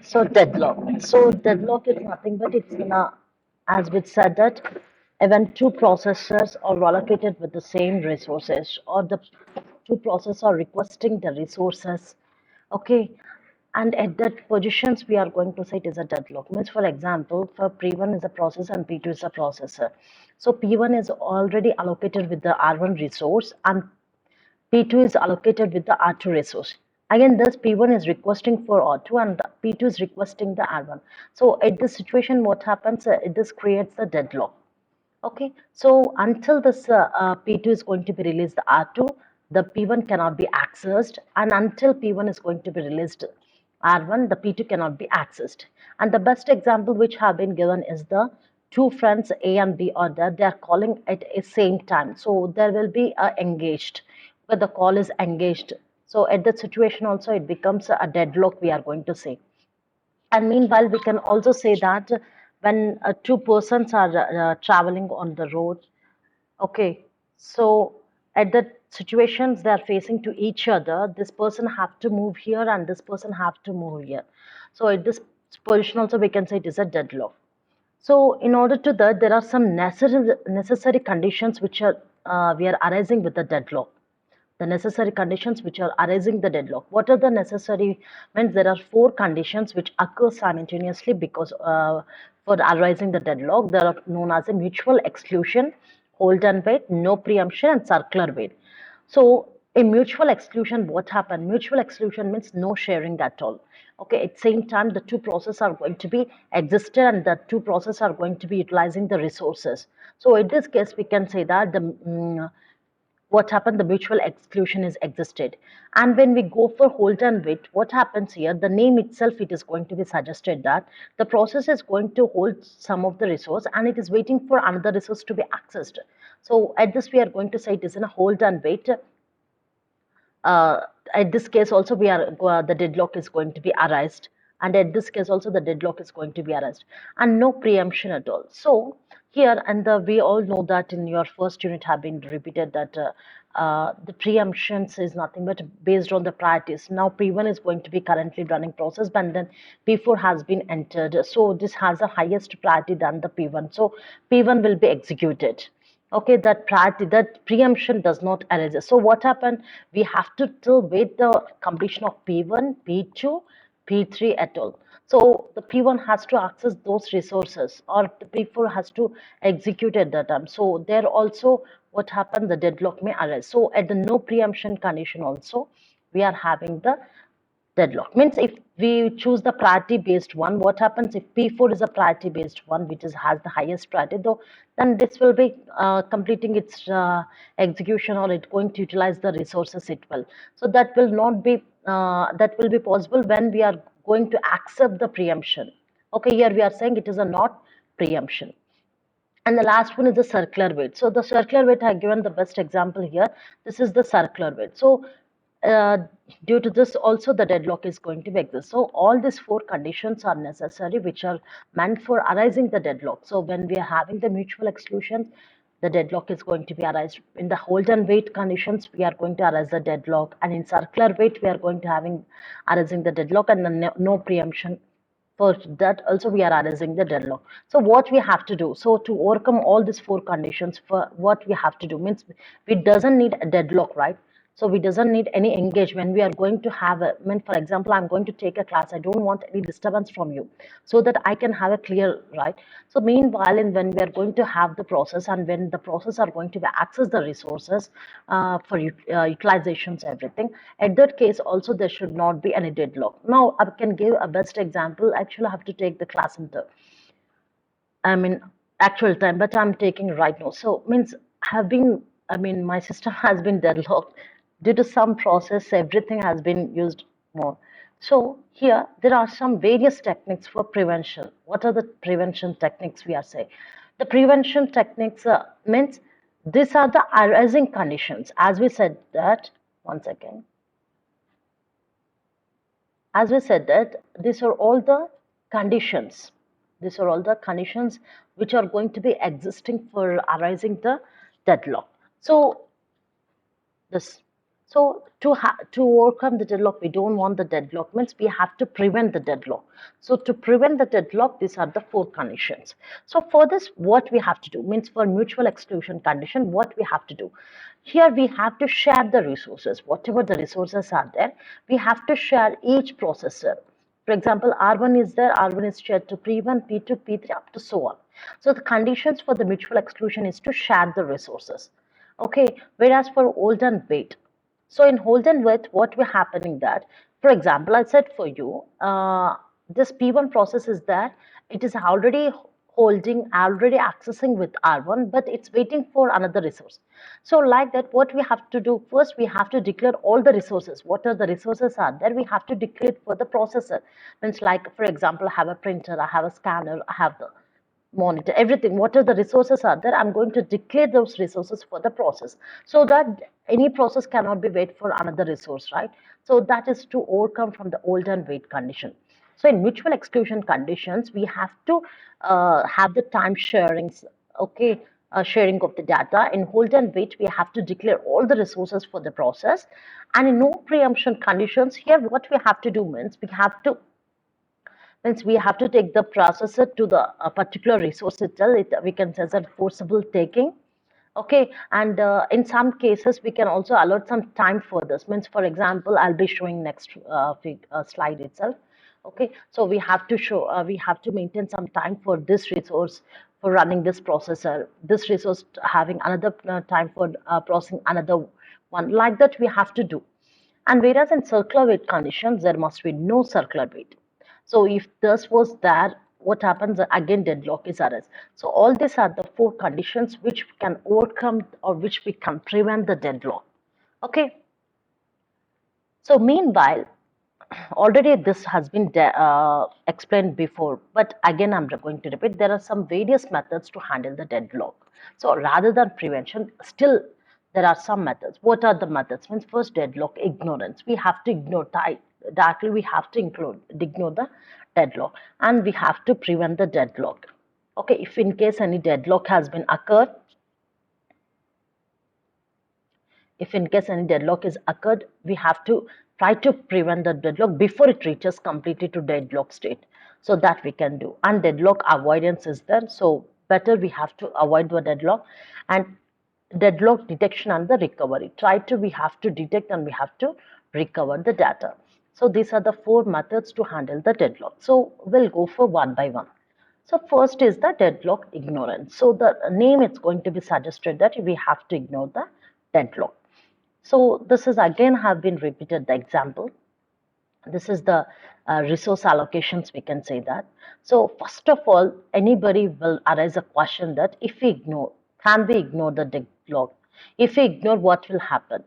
So deadlock. So deadlock is nothing but it's as we said that when two processors are allocated with the same resources or the two processors are requesting the resources, okay, and at that positions we are going to say it is a deadlock. Means for example, for P1 is a processor and P2 is a processor. So P1 is already allocated with the R1 resource and P2 is allocated with the R2 resource. Again, this P1 is requesting for R2 and P2 is requesting the R1. So at this situation, what happens? This creates a deadlock. Okay, so until this P2 is going to be released, the R2, the P1 cannot be accessed, and until P1 is going to be released, R1, the P2 cannot be accessed. And the best example which have been given is the two friends A and B are there, they are calling at a same time. So there will be engaged, where the call is engaged. So at that situation also it becomes a deadlock, we are going to say. And meanwhile, we can also say that when two persons are traveling on the road, okay, so at that situations they are facing to each other, this person have to move here and this person have to move here. So at this position also we can say it is a deadlock. So in order to that, there are some necessary conditions which are we are arising with the deadlock. The necessary conditions which are arising the deadlock. What are the necessary? Means there are four conditions which occur simultaneously because for arising the deadlock, they are known as a mutual exclusion, hold and wait, no preemption, and circular wait. So in mutual exclusion, what happened? Mutual exclusion means no sharing at all. Okay, at same time, the two processes are going to be existed and the two processes are going to be utilizing the resources. So in this case, we can say that the what happened, the mutual exclusion is existed. And when we go for hold and wait, what happens here, the name itself, it is going to be suggested that the process is going to hold some of the resource and it is waiting for another resource to be accessed. So at this we are going to say it is in a hold and wait. uh, at this case also we are the deadlock is going to be arised, and at this case also the deadlock is going to be arised, and no preemption at all. So here, and we all know that in your first unit have been repeated that the preemptions is nothing but based on the priorities. Now P1 is going to be currently running process, but then P4 has been entered, so this has a highest priority than the P1, so P1 will be executed. Okay, that priority, that preemption does not arise. So what happened? We have to still wait the completion of P1, P2, P3 at all. So the P1 has to access those resources, or the P4 has to execute at that time. So there also, what happened? The deadlock may arise. So at the no preemption condition also, we are having the deadlock. Means if we choose the priority based one, what happens if P4 is a priority based one, which is has the highest priority, though, then this will be completing its execution, or it going to utilize the resources it will. So that will not be that will be possible when we are going to accept the preemption. Okay, here we are saying it is a not preemption. And the last one is the circular weight. So the circular weight, I have given the best example here. This is the circular weight. So uh, due to this also the deadlock is going to exist. So all these four conditions are necessary which are meant for arising the deadlock. So when we are having the mutual exclusion, the deadlock is going to be arised. In the hold and wait conditions, we are going to arise the deadlock, and in circular wait, we are going to having arising the deadlock, and the no preemption, for that also we are addressing the deadlock. So what we have to do, so to overcome all these four conditions, for what we have to do means we doesn't need a deadlock, right? So we doesn't need any engagement. We are going to have a, I mean, for example, I'm going to take a class, I don't want any disturbance from you, so that I can have a clear, right? So meanwhile, in when we are going to have the process, and when the process are going to access the resources for utilizations, everything, at that case also there should not be any deadlock. Now I can give a best example. Actually I have to take the class in the, I mean, actual time, but I'm taking right now. So means have been, I mean, my system has been deadlocked due to some process. Everything has been used more. So here there are some various techniques for prevention. What are the prevention techniques we are saying? The prevention techniques means these are the arising conditions. As we said that, one second. As we said that these are all the conditions, these are all the conditions which are going to be existing for arising the deadlock. So this, So to overcome the deadlock, we don't want the deadlock, means we have to prevent the deadlock. So to prevent the deadlock, these are the four conditions. So for this, what we have to do, means for mutual exclusion condition, what we have to do. Here we have to share the resources. Whatever the resources are there, we have to share each processor. For example, R1 is there, R1 is shared to P1, P2, P3, up to so on. So the conditions for the mutual exclusion is to share the resources. Okay, whereas for hold and wait. So in hold and wait, what will happening that, for example, I said for you, this P1 process is that it is already holding, already accessing with R1, but it's waiting for another resource. So like that, what we have to do first, we have to declare all the resources. What are the resources are there? We have to declare for the processor. Means like, for example, I have a printer, I have a scanner, I have the monitor, everything, what are the resources are there, I'm going to declare those resources for the process, so that any process cannot be wait for another resource, right? So that is to overcome from the old and wait condition. So in mutual exclusion conditions, we have to have the time sharings, okay, sharing of the data. In hold and wait, we have to declare all the resources for the process. And in no preemption conditions, here what we have to do means we have to, means we have to take the processor to the particular resource itself. We can say that forcible taking. Okay, and in some cases we can also allot some time for this. Means, for example, I'll be showing next slide itself. Okay, so we have to show, we have to maintain some time for this resource for running this processor. This resource having another time for processing another one. Like that, we have to do. And whereas in circular wait conditions, there must be no circular wait. So if this was there, what happens again? Deadlock is arrest. So all these are the four conditions which can overcome or which we can prevent the deadlock. Okay. So meanwhile, already this has been explained before, but again I'm going to repeat. There are some various methods to handle the deadlock. So rather than prevention, still there are some methods. What are the methods? Means first, deadlock ignorance. We have to ignore directly. We have to ignore the deadlock, and we have to prevent the deadlock. Okay, if in case any deadlock has been occurred, if in case any deadlock is occurred, we have to try to prevent the deadlock before it reaches completely to deadlock state. So that we can do. And deadlock avoidance is there. So better we have to avoid the deadlock. And deadlock detection and the recovery. We have to detect and we have to recover the data. So these are the four methods to handle the deadlock. So we'll go for one by one. So first is the deadlock ignorance. So the name is going to be suggested that we have to ignore the deadlock. So this is again have been repeated the example. This is the resource allocations, we can say that. So first of all, anybody will arise a question that if we ignore, can we ignore the deadlock? If we ignore, what will happen?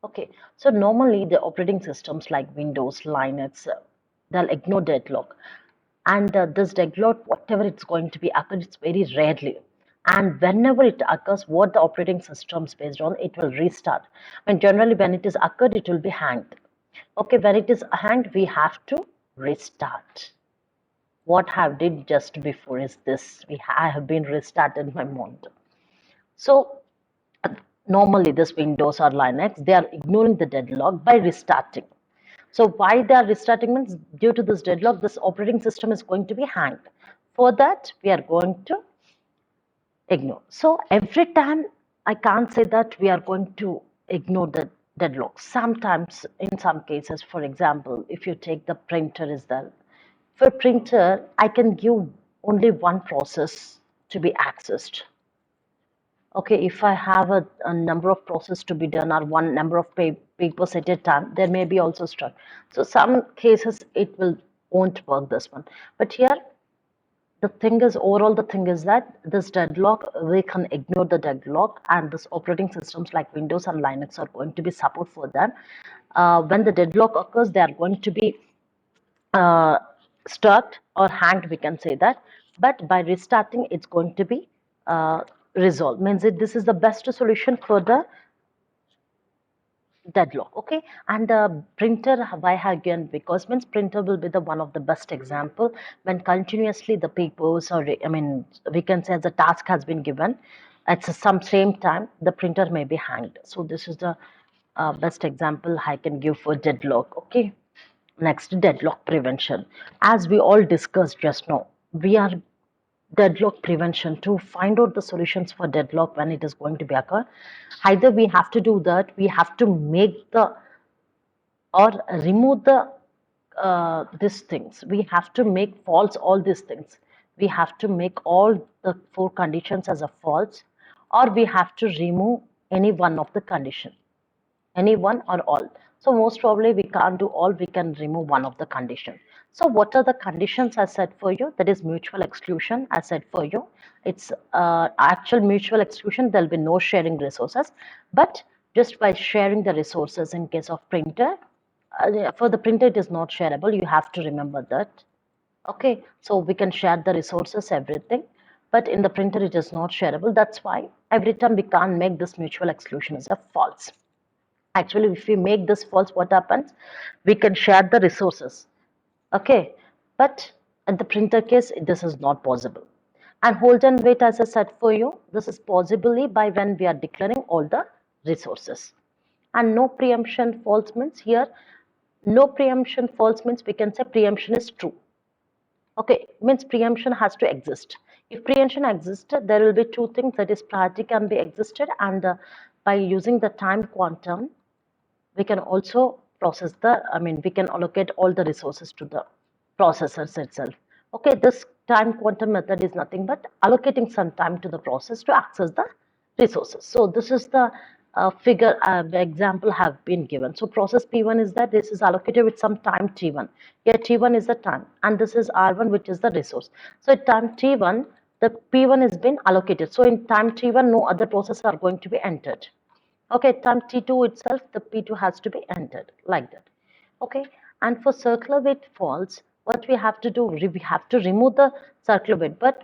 Okay, so normally the operating systems like Windows, Linux, they'll ignore deadlock. And this deadlock, whatever it's going to be occur, it's very rarely. And whenever it occurs, what the operating system is based on, it will restart. And generally, when it is occurred, it will be hanged. Okay, when it is hanged, we have to restart. What I have did just before is this. I have been restarted my monitor. So normally this Windows or Linux, they are ignoring the deadlock by restarting. So why they are restarting means due to this deadlock, this operating system is going to be hanged. For that, we are going to ignore. So every time, I can't say that we are going to ignore the deadlock. Sometimes, in some cases, for example, if you take the printer is there. For printer, I can give only one process to be accessed. Okay, if I have a number of processes to be done or one number of papers at a time, there may be also struck. So some cases it will won't work this one. But here the thing is, overall the thing is that this deadlock, we can ignore the deadlock, and this operating systems like Windows and Linux are going to be support for them. When the deadlock occurs, they are going to be uh, stuck or hanged, we can say that. But by restarting, it's going to be uh, resolved. Means this is the best solution for the deadlock. Okay, and the printer, why again? Because means printer will be the one of the best example when continuously the papers, or I mean, we can say the task has been given at some same time, the printer may be hanged. So this is the best example I can give for deadlock. Okay, next, deadlock prevention. As we all discussed just now, we are deadlock prevention to find out the solutions for deadlock when it is going to be occur. Either we have to do that, we have to make the or remove the these things. We have to make false all these things. We have to make all the four conditions as a false, or we have to remove any one of the condition, any one or all. So most probably we can't do all, we can remove one of the condition. So what are the conditions I said for you? That is mutual exclusion. I said for you, it's actual mutual exclusion. There'll be no sharing resources, but just by sharing the resources in case of printer, for the printer it is not shareable. You have to remember that. Okay, so we can share the resources, everything, but in the printer it is not shareable. That's why every time we can't make this mutual exclusion as a false. Actually, if we make this false, what happens? We can share the resources. Okay, but at the printer case, this is not possible. And hold and wait, as I said for you, this is possibly by when we are declaring all the resources. And no preemption false means here, no preemption false means we can say preemption is true. Okay, means preemption has to exist. If preemption exists, there will be two things, that is priority can be existed, and by using the time quantum, we can also process the, we can allocate all the resources to the processors itself. Okay, this time quantum method is nothing but allocating some time to the process to access the resources. So this is the figure, the example have been given. So process P1 is that this is allocated with some time T1. Here T1 is the time, and this is R1, which is the resource. So at time T1, the P1 has been allocated. So in time T1, no other processes are going to be entered. Okay, time T2 itself, the P2 has to be entered like that. Okay, and for circular weight false, what we have to do, we have to remove the circular weight, but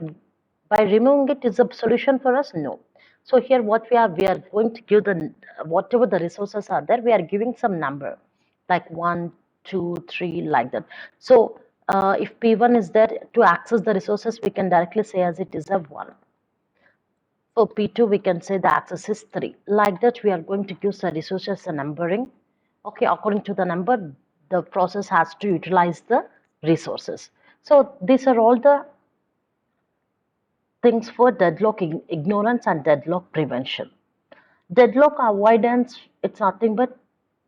by removing it is a solution for us? No. So here what we are going to give the, whatever the resources are there, we are giving some number like 1, 2, 3 like that. So if P1 is there, to access the resources, we can directly say as it is a 1. For P2, we can say the access is 3. Like that, we are going to use the resources and numbering. Okay, according to the number, the process has to utilize the resources. So these are all the things for deadlock ignorance and deadlock prevention. Deadlock avoidance, it's nothing but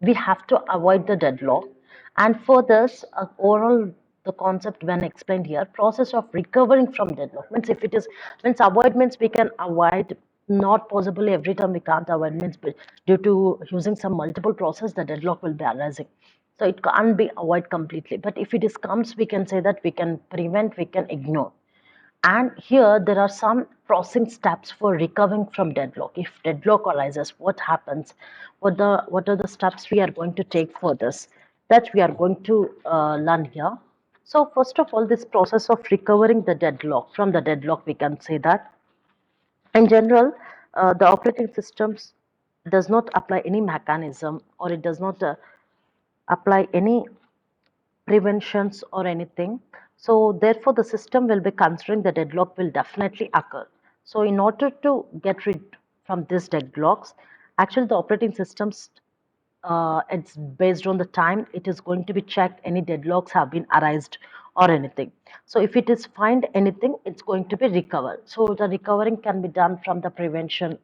we have to avoid the deadlock. And for this, overall, the concept when explained here, process of recovering from deadlock means if it is, means avoid means we can avoid, not possibly every time we can't avoid means due to using some multiple process, the deadlock will be arising. So it can't be avoid completely. But if it is comes, we can say that we can prevent, we can ignore. And here there are some processing steps for recovering from deadlock. If deadlock arises, what happens? What are the steps we are going to take for this? That we are going to learn here. So first of all, this process of recovering the deadlock from the deadlock, we can say that in general, the operating systems does not apply any mechanism, or it does not apply any preventions or anything. So therefore, the system will be considering the deadlock will definitely occur. So in order to get rid from these deadlocks, actually the operating systems, it's based on the time it is going to be checked any deadlocks have been arised or anything. So if it is find anything, it's going to be recovered. So the recovering can be done from the prevention,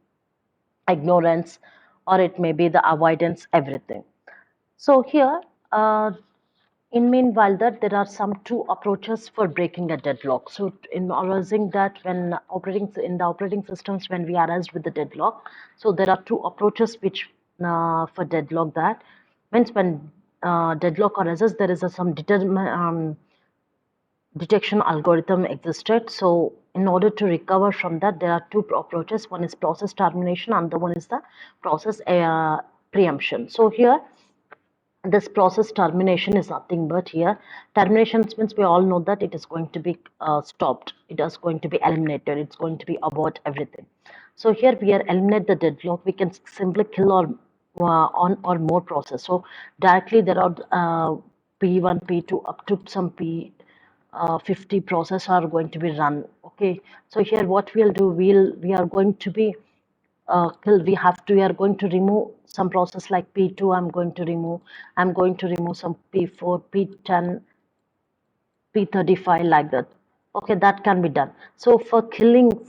ignorance, or it may be the avoidance, everything. So here, in meanwhile that there are some two approaches for breaking a deadlock. So in arising that when operating in the operating systems when we arise with the deadlock, so there are two approaches which for deadlock that means when deadlock arises, there is a some detection algorithm existed. So in order to recover from that, there are two approaches. One is process termination, and the one is the process preemption. So here this process termination is nothing but here termination means we all know that it is going to be stopped, it is going to be eliminated, it's going to be about everything. So here we are eliminate the deadlock, we can simply kill or on or more process. So directly there are p1 p2 up to some p 50 process are going to be run. Okay, so here what we'll do, we are going to be kill, we are going to remove some process like P2. I'm going to remove some P4, P10, P35, like that. Okay, that can be done. So for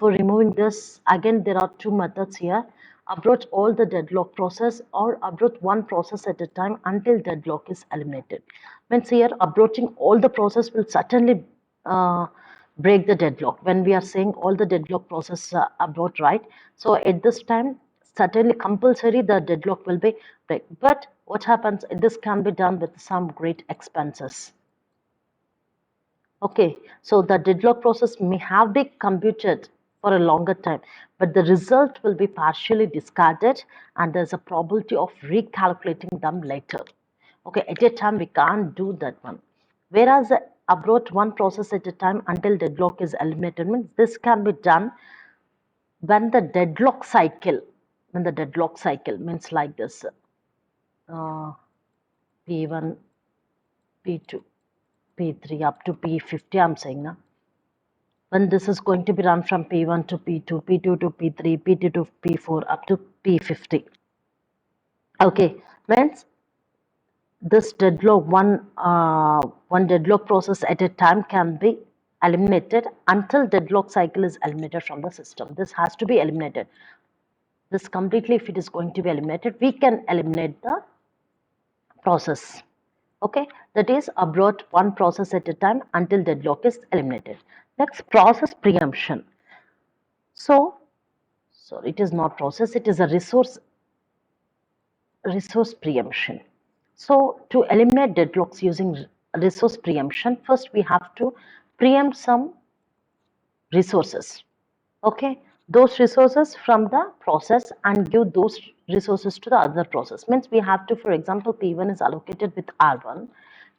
removing this, again, there are two methods here. Abort all the deadlock process or abort one process at a time until deadlock is eliminated. Means here, aborting all the process will certainly break the deadlock. When we are saying all the deadlock process abort, right? So at this time, certainly compulsory the deadlock will be break. But what happens, this can be done with some great expenses. Okay, so the deadlock process may have been computed for a longer time, but the result will be partially discarded and there's a probability of recalculating them later. Okay, at a time we can't do that one. Whereas abort one process at a time until deadlock is eliminated means this can be done when the deadlock cycle means like this, P1, P2, P3 up to P50, I'm saying now. When this is going to be run from P1 to P2, P2 to P3, P2 to P4 up to P50. Okay, means this deadlock, one deadlock process at a time can be eliminated until deadlock cycle is eliminated from the system. This has to be eliminated. This completely, if it is going to be eliminated, we can eliminate the process. Okay, that is abort one process at a time until deadlock is eliminated. Next, process preemption. So it is not process, it is a resource preemption. So to eliminate deadlocks using resource preemption, first we have to preempt some resources. Okay, those resources from the process and give those resources to the other process. Means we have to, for example, P1 is allocated with R1,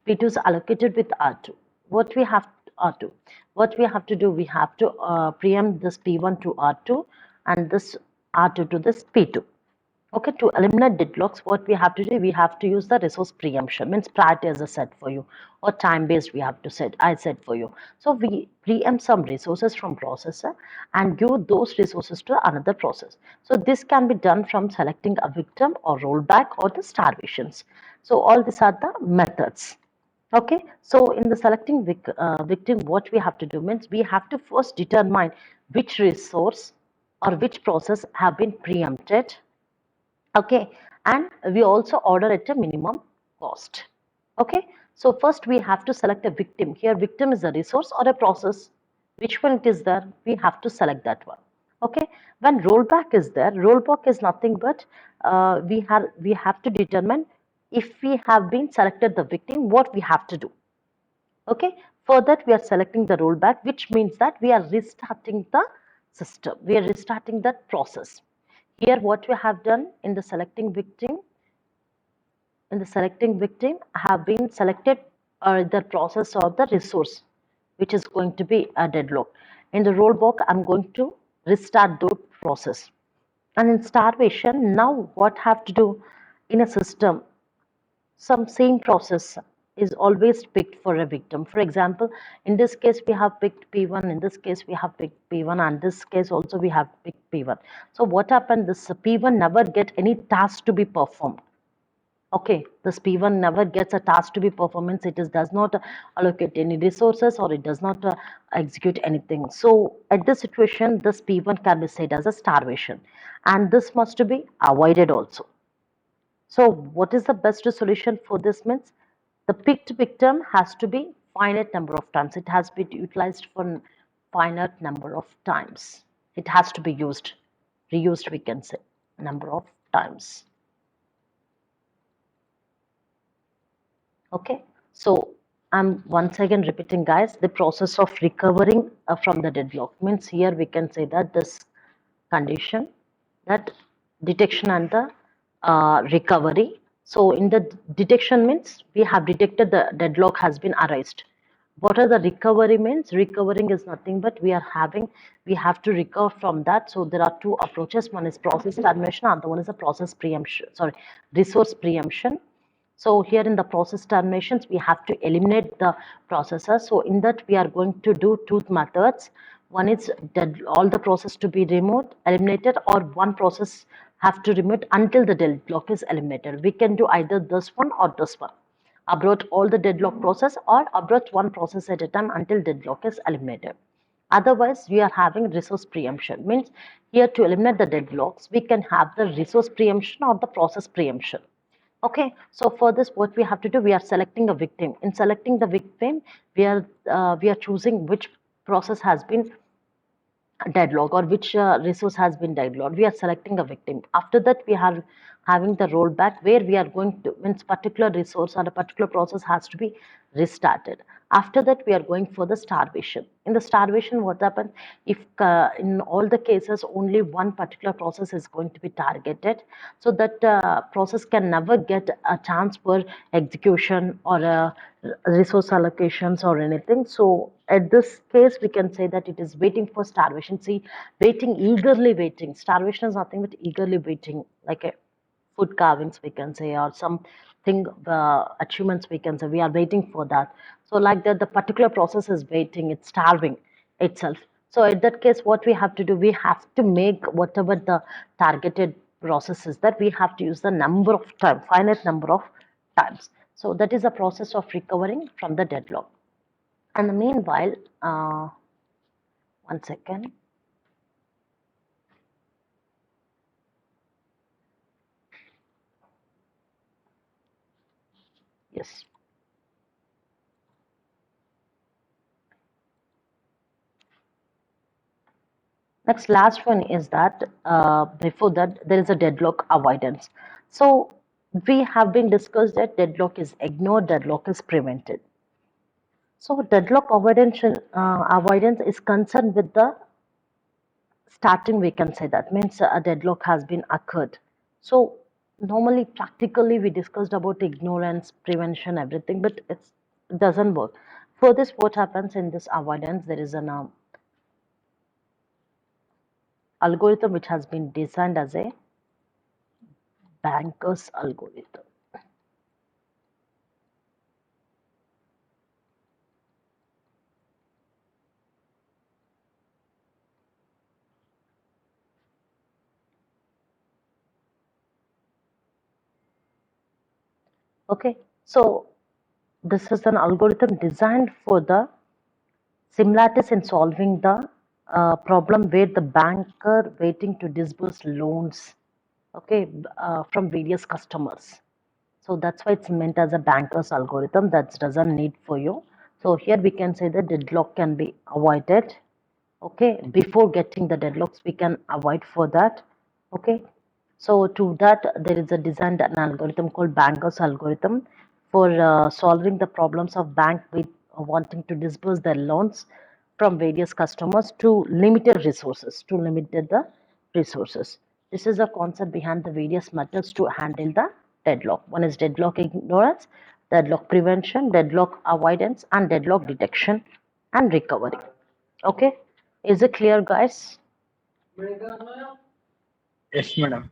P2 is allocated with R2. What we have to do, we have to preempt this P1 to R2 and this R2 to this P2. Okay, to eliminate deadlocks, what we have to do, we have to use the resource preemption, means priority as I said for you, or time based we have to set, I said for you. So we preempt some resources from processor and give those resources to another process. So this can be done from selecting a victim or rollback or the starvations. So all these are the methods. Okay, so in the selecting victim, what we have to do means we have to first determine which resource or which process have been preempted. Okay, and we also order at a minimum cost. Okay, so first we have to select a victim. Here victim is a resource or a process. Which one it is there, we have to select that one. Okay, when rollback is there, rollback is nothing but we have to determine if we have been selected the victim, what we have to do. Okay, for that we are selecting the rollback, which means that we are restarting the system, we are restarting that process. Here what we have done in the selecting victim, have been selected the process or the resource which is going to be a deadlock. In the rollback, I'm going to restart the process. And in starvation, now what have to do in a system, some same process is always picked for a victim. For example, in this case we have picked P1, in this case we have picked P1, and this case also we have picked P1. So what happened, this P1 never get any task to be performed. Okay, this P1 never gets a task to be performed, it does not allocate any resources or it does not execute anything. So at this situation, this P1 can be said as a starvation, and this must be avoided also. So what is the best solution for this means? The picked victim has to be finite number of times. It has been utilized for finite number of times. It has to be reused we can say, number of times. Okay, so I'm once again repeating guys, the process of recovering from the deadlock means here we can say that this condition, that detection and the recovery. So in the detection means we have detected the deadlock has been erased. What are the recovery means? Recovering is nothing but we have to recover from that. So there are two approaches. One is process termination, and the one is a process preemption, resource preemption. So here in the process terminations, we have to eliminate the processor. So in that we are going to do two methods. One is all the process to be removed, eliminated, or one process have to remove until the deadlock is eliminated. We can do either this one or this one. Abort all the deadlock process or abort one process at a time until deadlock is eliminated. Otherwise, we are having resource preemption. Means here to eliminate the deadlocks, we can have the resource preemption or the process preemption. Okay, so for this, what we have to do, we are selecting a victim. In selecting the victim, we are choosing which process has been deadlock or which resource has been deadlocked. We are selecting a victim. After that, we are having the rollback where we are going to, means particular resource or a particular process has to be restarted. After that, we are going for the starvation. In the starvation, what happens if in all the cases only one particular process is going to be targeted, so that process can never get a chance for execution or resource allocations or anything. So at this case, we can say that it is waiting for starvation. See, waiting, eagerly waiting. Starvation is nothing but eagerly waiting, like a food carvings, we can say, or something, achievements, we can say. We are waiting for that. So like that, the particular process is waiting, it's starving itself. So in that case, what we have to do, we have to make whatever the targeted process is, that we have to use the number of time, finite number of times. So that is a process of recovering from the deadlock. And meanwhile, one second. Yes. Next, last one is that before that, there is a deadlock avoidance. So we have been discussed that deadlock is ignored, deadlock is prevented. So deadlock avoidance is concerned with the starting, we can say that means a deadlock has been occurred. So normally, practically, we discussed about ignorance, prevention, everything, but it doesn't work. For this, what happens in this avoidance? There is an algorithm which has been designed as a banker's algorithm. Okay, so this is an algorithm designed for the similarities in solving the problem where the banker waiting to disburse loans, okay, from various customers. So that's why it's meant as a banker's algorithm. That doesn't need for you. So here we can say that deadlock can be avoided. Okay, before getting the deadlocks, we can avoid for that. Okay, so to that there is a designed an algorithm called banker's algorithm for solving the problems of bank with wanting to disburse their loans from various customers to limited resources, to limited the resources. This is the concept behind the various methods to handle the deadlock. One is deadlock ignorance, deadlock prevention, deadlock avoidance, and deadlock detection and recovery. Okay, is it clear, guys? Yes, madam.